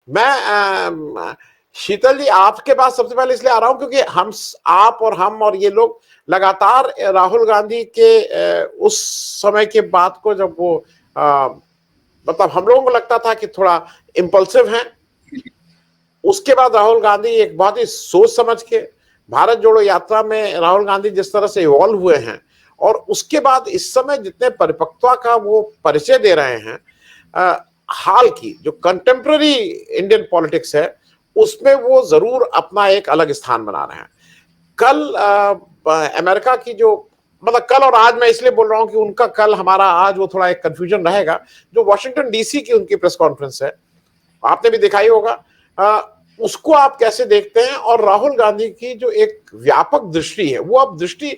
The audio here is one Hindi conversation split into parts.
मैं शीतल जी आपके पास सबसे पहले इसलिए आ रहा हूं क्योंकि आप और हम और ये लोग लगातार राहुल गांधी के उस समय के बाद को जब वो मतलब हम लोगों को लगता था कि थोड़ा इम्पल्सिव हैं, उसके बाद राहुल गांधी एक बहुत ही सोच समझ के भारत जोड़ो यात्रा में राहुल गांधी जिस तरह से इवॉल्व हुए हैं और उसके बाद इस समय जितने परिपक्वता का वो परिचय दे रहे हैं, हाल की जो कंटेम्प्ररी इंडियन पॉलिटिक्स है उसमें वो जरूर अपना एक अलग स्थान बना रहे हैं। कल अमेरिका की जो मतलब कल और आज मैं इसलिए बोल रहा हूं कि उनका कल हमारा आज वो थोड़ा एक कंफ्यूजन रहेगा। जो वॉशिंगटन डीसी की उनकी प्रेस कॉन्फ्रेंस है, आपने भी दिखाई होगा, उसको आप कैसे देखते हैं? और राहुल गांधी की जो एक व्यापक दृष्टि है, वो अब दृष्टि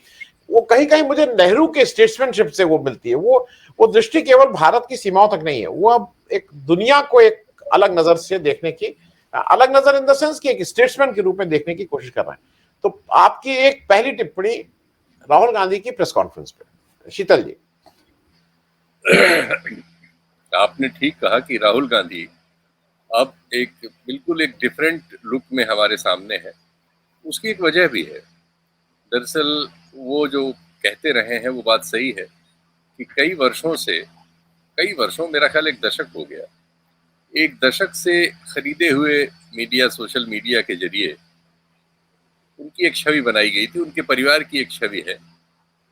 वो कहीं कहीं मुझे नेहरू के स्टेट्समैनशिप से वो मिलती है। वो दृष्टि केवल भारत की सीमाओं तक नहीं है, वो अब एक दुनिया को एक अलग नजर से देखने की, अलग नजर इन द सेंस कि एक स्टेट्समैन के रूप में देखने की कोशिश कर रहे हैं। तो आपकी एक पहली टिप्पणी राहुल गांधी की प्रेस कॉन्फ्रेंस पे, शीतल जी। आपने ठीक कहा कि राहुल गांधी अब बिल्कुल एक डिफरेंट लुक में हमारे सामने है। उसकी एक वजह भी है। दरअसल वो जो कहते रहे हैं वो बात सही है कि कई वर्षों मेरा ख्याल एक दशक हो गया, एक दशक से खरीदे हुए मीडिया, सोशल मीडिया के जरिए उनकी एक छवि बनाई गई थी, उनके परिवार की एक छवि है।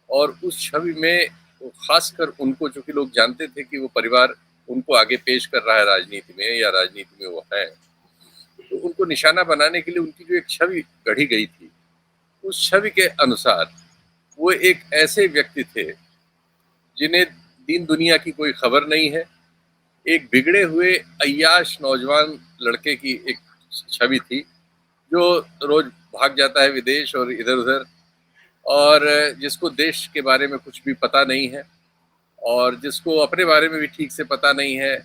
और उस छवि में खासकर उनको, चूंकि लोग जानते थे कि वो परिवार उनको आगे पेश कर रहा है राजनीति में, या राजनीति में वो है, तो उनको निशाना बनाने के लिए उनकी जो एक छवि गढ़ी गई थी, उस छवि के अनुसार वो एक ऐसे व्यक्ति थे जिन्हें दीन दुनिया की कोई खबर नहीं है। एक बिगड़े हुए अय्याश नौजवान लड़के की एक छवि थी जो रोज भाग जाता है विदेश और इधर उधर, और जिसको देश के बारे में कुछ भी पता नहीं है, और जिसको अपने बारे में भी ठीक से पता नहीं है,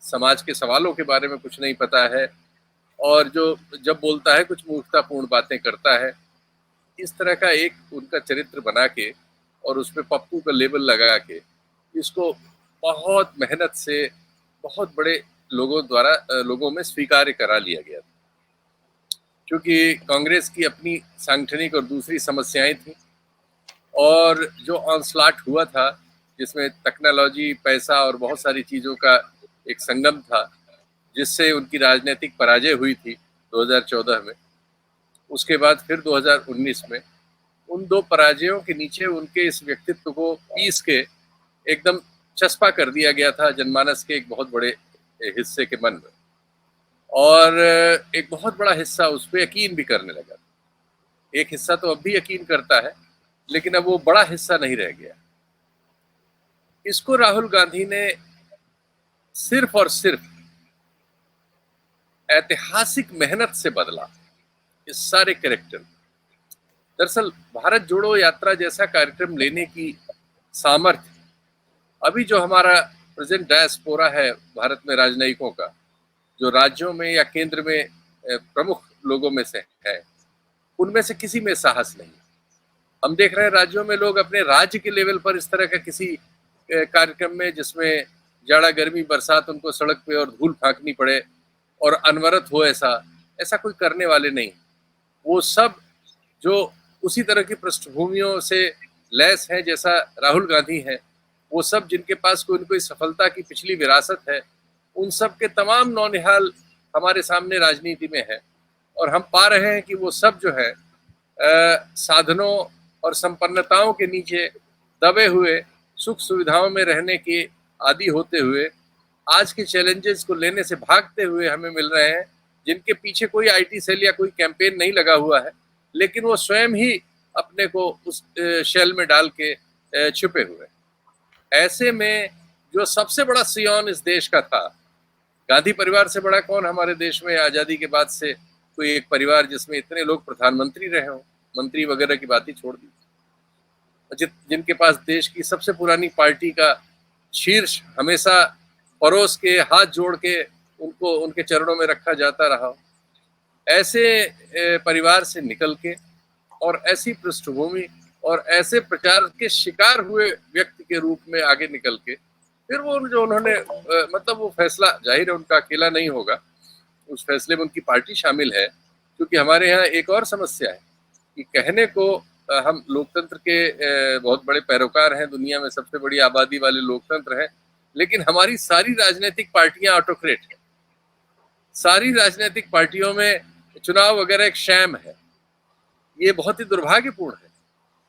समाज के सवालों के बारे में कुछ नहीं पता है, और जो जब बोलता है कुछ मूर्खतापूर्ण बातें करता है। इस तरह का एक उनका चरित्र बना के और उस पे पप्पू का लेबल लगा के इसको बहुत मेहनत से बहुत बड़े लोगों में स्वीकार्य करा लिया गया था। क्योंकि कांग्रेस की अपनी सांगठनिक और दूसरी समस्याएं थी, और जो ऑनस्लॉट हुआ था जिसमें टेक्नोलॉजी, पैसा और बहुत सारी चीज़ों का एक संगम था, जिससे उनकी राजनीतिक पराजय हुई थी 2014 में। उसके बाद फिर 2019 में उन दो पराजयों के नीचे उनके इस व्यक्तित्व को पीस के एकदम चस्पा कर दिया गया था जनमानस के एक बहुत बड़े हिस्से के मन में, और एक बहुत बड़ा हिस्सा उस पर यकीन भी करने लगा। एक हिस्सा तो अब भी यकीन करता है, लेकिन अब वो बड़ा हिस्सा नहीं रह गया। इसको राहुल गांधी ने सिर्फ और सिर्फ ऐतिहासिक मेहनत से बदला, इस सारे कैरेक्टर। दरअसल भारत जोड़ो यात्रा जैसा कार्यक्रम लेने की सामर्थ्य अभी जो हमारा प्रेजेंट डायस्पोरा है भारत में राजनयिकों का, जो राज्यों में या केंद्र में प्रमुख लोगों में से है, उनमें से किसी में साहस नहीं। हम देख रहे हैं राज्यों में लोग अपने राज्य के लेवल पर इस तरह का किसी कार्यक्रम में जिसमें जाड़ा गर्मी बरसात उनको सड़क पे और धूल फेंकनी पड़े और अनवरत हो, ऐसा कोई करने वाले नहीं। वो सब जो उसी तरह की पृष्ठभूमियों से लैस हैं जैसा राहुल गांधी हैं, वो सब जिनके पास कोई न कोई सफलता की पिछली विरासत है, उन सब के तमाम नौनिहाल हमारे सामने राजनीति में है। और हम पा रहे हैं कि वो सब जो है साधनों और संपन्नताओं के नीचे दबे हुए, सुख सुविधाओं में रहने के आदी होते हुए, आज के चैलेंजेस को लेने से भागते हुए हमें मिल रहे हैं, जिनके पीछे कोई आईटी सेल या कोई कैंपेन नहीं लगा हुआ है, लेकिन वो स्वयं ही अपने को उस शेल में डाल के छुपे हुए। ऐसे में जो सबसे बड़ा सियोन इस देश का था, गांधी परिवार से बड़ा कौन हमारे देश में आज़ादी के बाद से कोई एक परिवार जिसमें इतने लोग प्रधानमंत्री रहे हों, मंत्री वगैरह की बात ही छोड़ दी, जिनके पास देश की सबसे पुरानी पार्टी का शीर्ष हमेशा परोस के हाथ जोड़ के उनको उनके चरणों में रखा जाता रहा। ऐसे परिवार से निकल के और ऐसी पृष्ठभूमि और ऐसे प्रचार के शिकार हुए व्यक्ति के रूप में आगे निकल के फिर वो जो उन्होंने मतलब वो फैसला जाहिर है उनका अकेला नहीं होगा, उस फैसले में उनकी पार्टी शामिल है, क्योंकि हमारे यहाँ एक और समस्या है कि कहने को हम लोकतंत्र के बहुत बड़े पैरोकार हैं, दुनिया में सबसे बड़ी आबादी वाले लोकतंत्र हैं, लेकिन हमारी सारी राजनीतिक पार्टियां ऑटोक्रेट हैं। सारी राजनीतिक पार्टियों में चुनाव वगैरह एक शैम है। ये बहुत ही दुर्भाग्यपूर्ण है।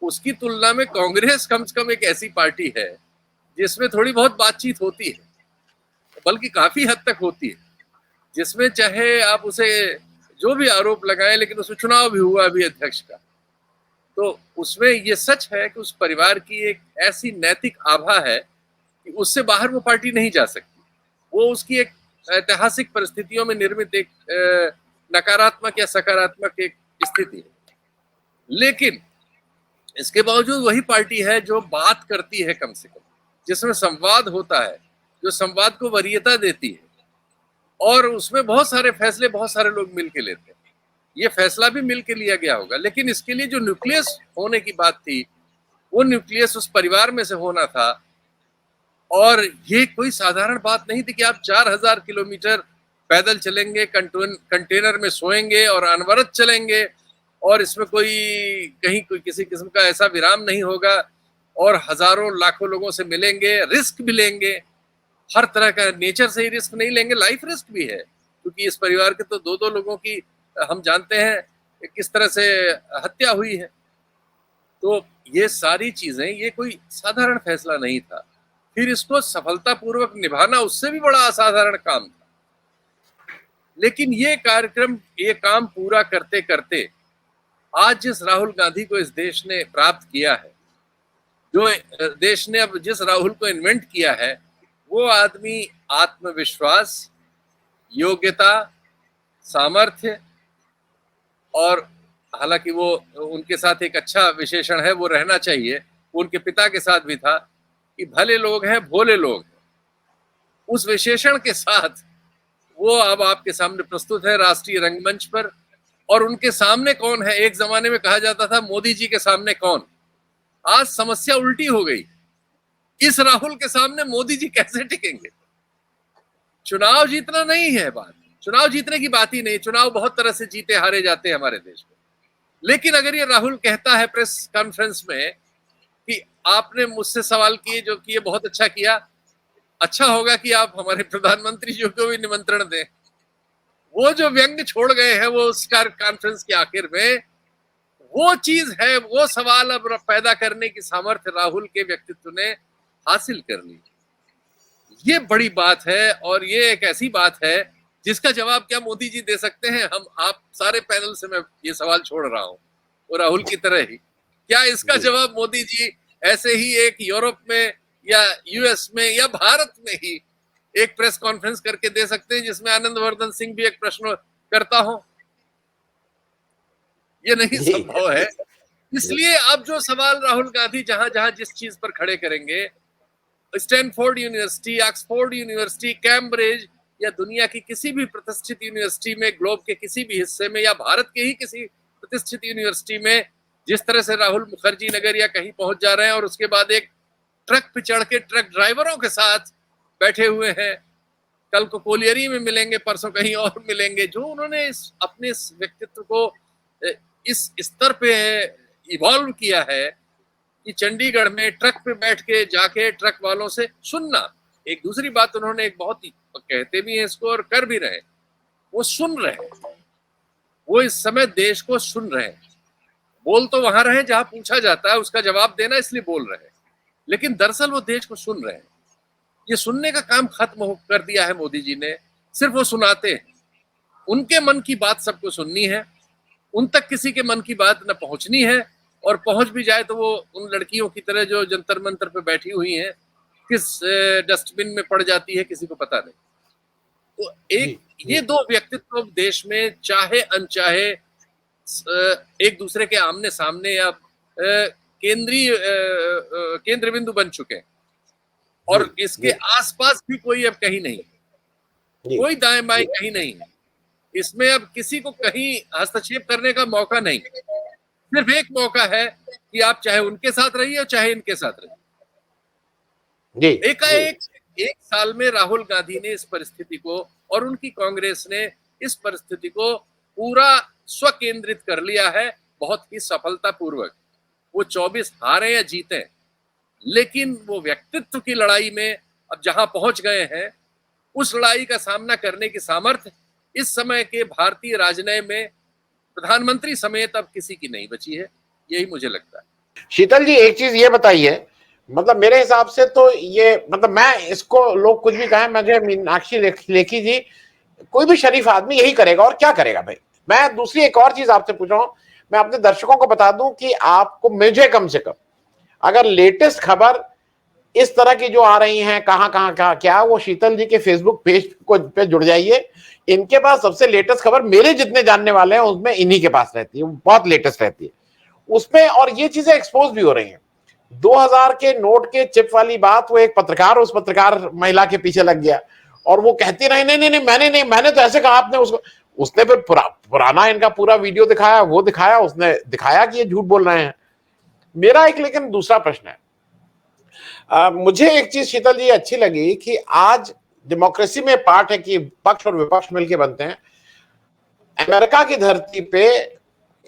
उसकी तुलना में कांग्रेस कम से कम एक ऐसी पार्टी है जिसमें थोड़ी बहुत बातचीत होती है, बल्कि काफी हद तक होती है, जिसमें चाहे आप उसे जो भी आरोप लगाएं, लेकिन उसमें चुनाव भी हुआ अभी अध्यक्ष का। तो उसमें ये सच है कि उस परिवार की एक ऐसी नैतिक आभा है कि उससे बाहर वो पार्टी नहीं जा सकती। वो उसकी एक ऐतिहासिक परिस्थितियों में निर्मित एक नकारात्मक या सकारात्मक एक स्थिति है। लेकिन इसके बावजूद वही पार्टी है जो बात करती है, कम से कम जिसमें संवाद होता है, जो संवाद को वरीयता देती है, और उसमें बहुत सारे फैसले बहुत सारे लोग मिलकर लेते हैं। ये फैसला भी मिलकर लिया गया होगा, लेकिन इसके लिए जो न्यूक्लियस होने की बात थी, वो न्यूक्लियस उस परिवार में से होना था। और ये कोई साधारण बात नहीं थी कि आप 4000 किलोमीटर पैदल चलेंगे, कंटेनर में सोएंगे और अनवरत चलेंगे, और इसमें कोई कहीं कोई किसी किस्म का ऐसा विराम नहीं होगा, और हजारों लाखों लोगों से मिलेंगे, रिस्क भी लेंगे। हर तरह का नेचर से ही रिस्क नहीं लेंगे, लाइफ रिस्क भी है, क्योंकि इस परिवार के तो दो लोगों की हम जानते हैं किस तरह से हत्या हुई है। तो ये सारी चीजें, ये कोई साधारण फैसला नहीं था। फिर इसको सफलतापूर्वक निभाना उससे भी बड़ा असाधारण काम था। लेकिन ये काम पूरा करते करते आज जिस राहुल गांधी को इस देश ने प्राप्त किया है, जो देश ने अब जिस राहुल को इन्वेंट किया है, वो आदमी आत्मविश्वास, योग्यता, सामर्थ्य, और हालांकि वो उनके साथ एक अच्छा विशेषण है, वो रहना चाहिए, वो उनके पिता के साथ भी था कि भले लोग हैं, भोले लोग हैं। उस विशेषण के साथ वो अब आपके सामने प्रस्तुत है राष्ट्रीय रंगमंच पर। और उनके सामने कौन है? एक जमाने में कहा जाता था मोदी जी के सामने कौन। आज समस्या उल्टी हो गई, इस राहुल के सामने मोदी जी कैसे टिकेंगे? चुनाव जीतना नहीं है बात, चुनाव जीतने की बात ही नहीं। चुनाव बहुत तरह से जीते हारे जाते हैं हमारे देश में, लेकिन अगर ये राहुल कहता है प्रेस कॉन्फ्रेंस में कि आपने मुझसे सवाल किए, जो किए बहुत अच्छा किया, अच्छा होगा कि आप हमारे प्रधानमंत्री जी को भी निमंत्रण दें। वो जो व्यंग छोड़ गए हैं वो उस कॉन्फ्रेंस के आखिर में, वो चीज है, वो सवाल अब पैदा करने की सामर्थ्य राहुल के व्यक्तित्व ने हासिल कर ली। ये बड़ी बात है, और ये एक ऐसी बात है जिसका जवाब क्या मोदी जी दे सकते हैं? हम आप सारे पैनल से मैं ये सवाल छोड़ रहा हूं, वो राहुल की तरह ही, क्या इसका जवाब मोदी जी ऐसे ही एक यूरोप में या यूएस में या भारत में ही एक प्रेस कॉन्फ्रेंस करके दे सकते हैं जिसमें आनंदवर्धन सिंह भी एक प्रश्न करता हो? ये नहीं संभव है। इसलिए अब जो सवाल राहुल गांधी जहां जहां जिस चीज पर खड़े करेंगे, Stanford university, Oxford university, Cambridge, या दुनिया की किसी भी प्रतिष्ठित यूनिवर्सिटी में, ग्लोब के किसी भी हिस्से में, या भारत के ही किसी प्रतिष्ठित यूनिवर्सिटी में, जिस तरह से राहुल मुखर्जी नगर या कहीं पहुंच जा रहे हैं और उसके बाद एक ट्रक पे चढ़ के ट्रक ड्राइवरों के साथ बैठे हुए हैं, कल को कोलियरी में मिलेंगे, परसों कहीं और मिलेंगे, जो उन्होंने अपने व्यक्तित्व को इस स्तर पे इवॉल्व किया है कि चंडीगढ़ में ट्रक पे बैठ के जाके ट्रक वालों से सुनना। एक दूसरी बात उन्होंने एक बहुत ही, कहते भी हैं इसको और कर भी रहे, वो सुन रहे हैं, वो इस समय देश को सुन रहे हैं। बोल तो वहां रहे जहां पूछा जाता है, उसका जवाब देना इसलिए बोल रहे हैं, लेकिन दरअसल वो देश को सुन रहे हैं। ये सुनने का काम खत्म कर दिया है मोदी जी ने, सिर्फ वो सुनाते हैं। उनके मन की बात सबको सुननी है, उन तक किसी के मन की बात न पहुंचनी है, और पहुंच भी जाए तो वो उन लड़कियों की तरह जो जंतर मंतर पे बैठी हुई हैं, किस डस्टबिन में पड़ जाती है किसी को पता नहीं। तो एक ये दो व्यक्तित्व देश में चाहे अनचाहे एक दूसरे के आमने सामने या केंद्र बिंदु बन चुके हैं, और इसके आसपास भी कोई अब कहीं नहीं, कोई दाएं बाएं कहीं नहीं है। इसमें अब किसी को कहीं हस्तक्षेप करने का मौका नहीं, सिर्फ एक मौका है कि आप चाहे उनके साथ रहिए और चाहे इनके साथ रहिए। एक साल में राहुल गांधी ने इस परिस्थिति को, और उनकी कांग्रेस ने इस परिस्थिति को पूरा स्वकेंद्रित कर लिया है बहुत ही सफलतापूर्वक। वो 24 हारे या जीते, लेकिन वो व्यक्तित्व की लड़ाई में अब जहां पहुंच गए हैं, उस लड़ाई का सामना करने की सामर्थ्य इस समय के भारतीय राजनय में प्रधानमंत्री समेत अब किसी की नहीं बची है, यही मुझे लगता है। शीतल जी, एक चीज ये बताइए, मतलब मेरे हिसाब से तो ये, मतलब मैं इसको, लोग कुछ भी कहें, मुझे मीनाक्षी लेखी जी, कोई भी शरीफ आदमी यही करेगा, और क्या करेगा भाई। मैं दूसरी एक और चीज आपसे पूछ रहा हूं, मैं अपने दर्शकों को बता दूं कि आपको, मुझे कम से कम, अगर लेटेस्ट खबर इस तरह की जो आ रही हैं, कहां क्या, वो शीतल जी के फेसबुक पेज पे जुड़ जाइए। इनके पास सबसे लेटेस्ट खबर, मेरे जितने जानने वाले हैं उसमें इन्हीं के पास रहती है, बहुत लेटेस्ट रहती है उसमें, और ये चीजें एक्सपोज भी हो रही हैं। 2000 के नोट के चिप वाली बात, वो एक पत्रकार, उस पत्रकार महिला के पीछे लग गया और वो कहती रही, नहीं, मैंने तो ऐसे कहा, आपने उसने फिर पुराना इनका पूरा वीडियो दिखाया, वो दिखाया, उसने दिखाया कि ये झूठ बोल रहे हैं। मेरा एक लेकिन दूसरा प्रश्न है, मुझे एक चीज शीतल जी अच्छी लगी कि आज डेमोक्रेसी में पार्ट है कि पक्ष और विपक्ष मिलकर बनते हैं। अमेरिका की धरती पे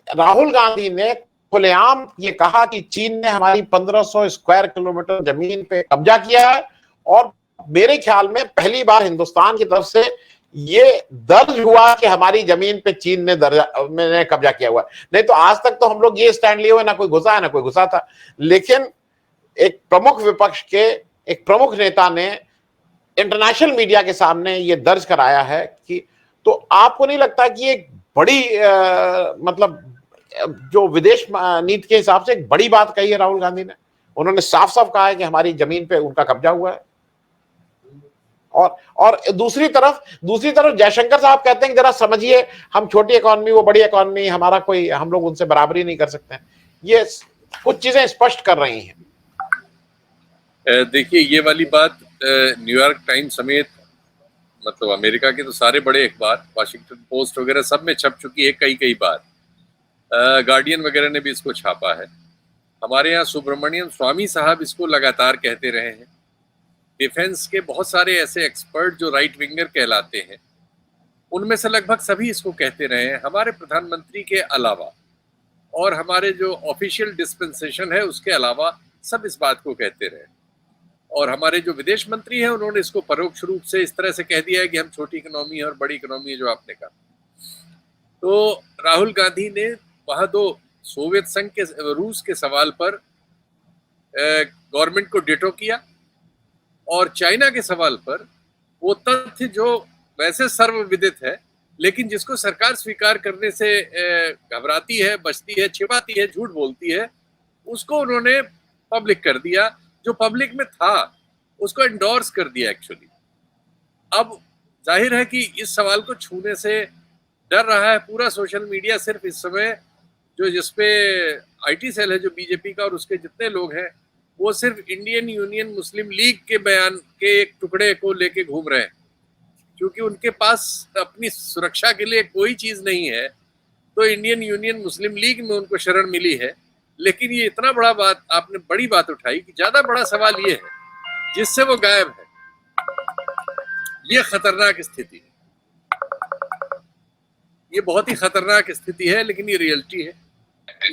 राहुल गांधी ने खुलेआम ये कहा कि चीन ने हमारी 1500 स्क्वायर किलोमीटर जमीन पे कब्जा किया है, और मेरे ख्याल में पहली बार हिंदुस्तान की तरफ से ये दर्ज हुआ कि हमारी जमीन पे चीन ने कब्जा किया हुआ है। नहीं तो आज तक तो हम लोग ये स्टैंड लिए हुए, ना कोई घुसा है ना कोई घुसा था। लेकिन एक प्रमुख विपक्ष के एक प्रमुख नेता ने इंटरनेशनल मीडिया के सामने ये दर्ज कराया है कि, तो आपको नहीं लगता कि एक बड़ी मतलब जो विदेश नीति के हिसाब से एक बड़ी बात कही है राहुल गांधी ने? उन्होंने साफ साफ कहा है कि हमारी जमीन पे उनका कब्जा हुआ है। और दूसरी तरफ जयशंकर साहब कहते हैं कि जरा समझिए, हम छोटी इकोनॉमी, वो बड़ी इकोनॉमी, हमारा कोई, हम लोग उनसे बराबरी नहीं कर सकते हैं। ये कुछ चीजें स्पष्ट कर रही हैं। देखिए, ये वाली बात न्यूयॉर्क टाइम्स समेत, मतलब अमेरिका के तो सारे बड़े अखबार, वाशिंगटन पोस्ट वगैरह सब में छप चुकी है कई बार। गार्डियन वगैरह ने भी इसको छापा है। हमारे यहाँ सुब्रमण्यम स्वामी साहब इसको लगातार कहते रहे हैं। डिफेंस के बहुत सारे ऐसे एक्सपर्ट जो राइट विंगर कहलाते हैं, उनमें से लगभग सभी इसको कहते रहे हैं। हमारे प्रधानमंत्री के अलावा और हमारे जो ऑफिशियल डिस्पेंसेशन है उसके अलावा सब इस बात को कहते रहे। और हमारे जो विदेश मंत्री हैं, उन्होंने इसको परोक्ष रूप से इस तरह से कह दिया है कि हम छोटी इकोनॉमी है और बड़ी इकोनॉमी है, जो आपने कहा। तो राहुल गांधी ने वहां दो सोवियत संघ के, रूस के सवाल पर गवर्नमेंट को डिटो किया, और चाइना के सवाल पर वो तथ्य जो वैसे सर्वविदित है, लेकिन जिसको सरकार स्वीकार करने से घबराती है, बचती है, छिपाती है, झूठ बोलती है, उसको उन्होंने पब्लिक कर दिया। जो पब्लिक में था उसको एंडोर्स कर दिया एक्चुअली। अब जाहिर है कि इस सवाल को छूने से डर रहा है पूरा सोशल मीडिया। सिर्फ इस समय जो जिसपे आईटी सेल है जो बीजेपी का, और उसके जितने लोग हैं, वो सिर्फ इंडियन यूनियन मुस्लिम लीग के बयान के एक टुकड़े को लेके घूम रहे हैं, क्योंकि उनके पास अपनी सुरक्षा के लिए कोई चीज नहीं है। तो इंडियन यूनियन मुस्लिम लीग में उनको शरण मिली है। लेकिन ये इतना बड़ा बात, आपने बड़ी बात उठाई कि ज्यादा बड़ा सवाल ये है जिससे वो गायब है। ये खतरनाक स्थिति है, ये बहुत ही खतरनाक स्थिति है, लेकिन ये रियलिटी है।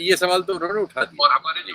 ये सवाल तो उन्होंने उठा दिया। और हमारे जो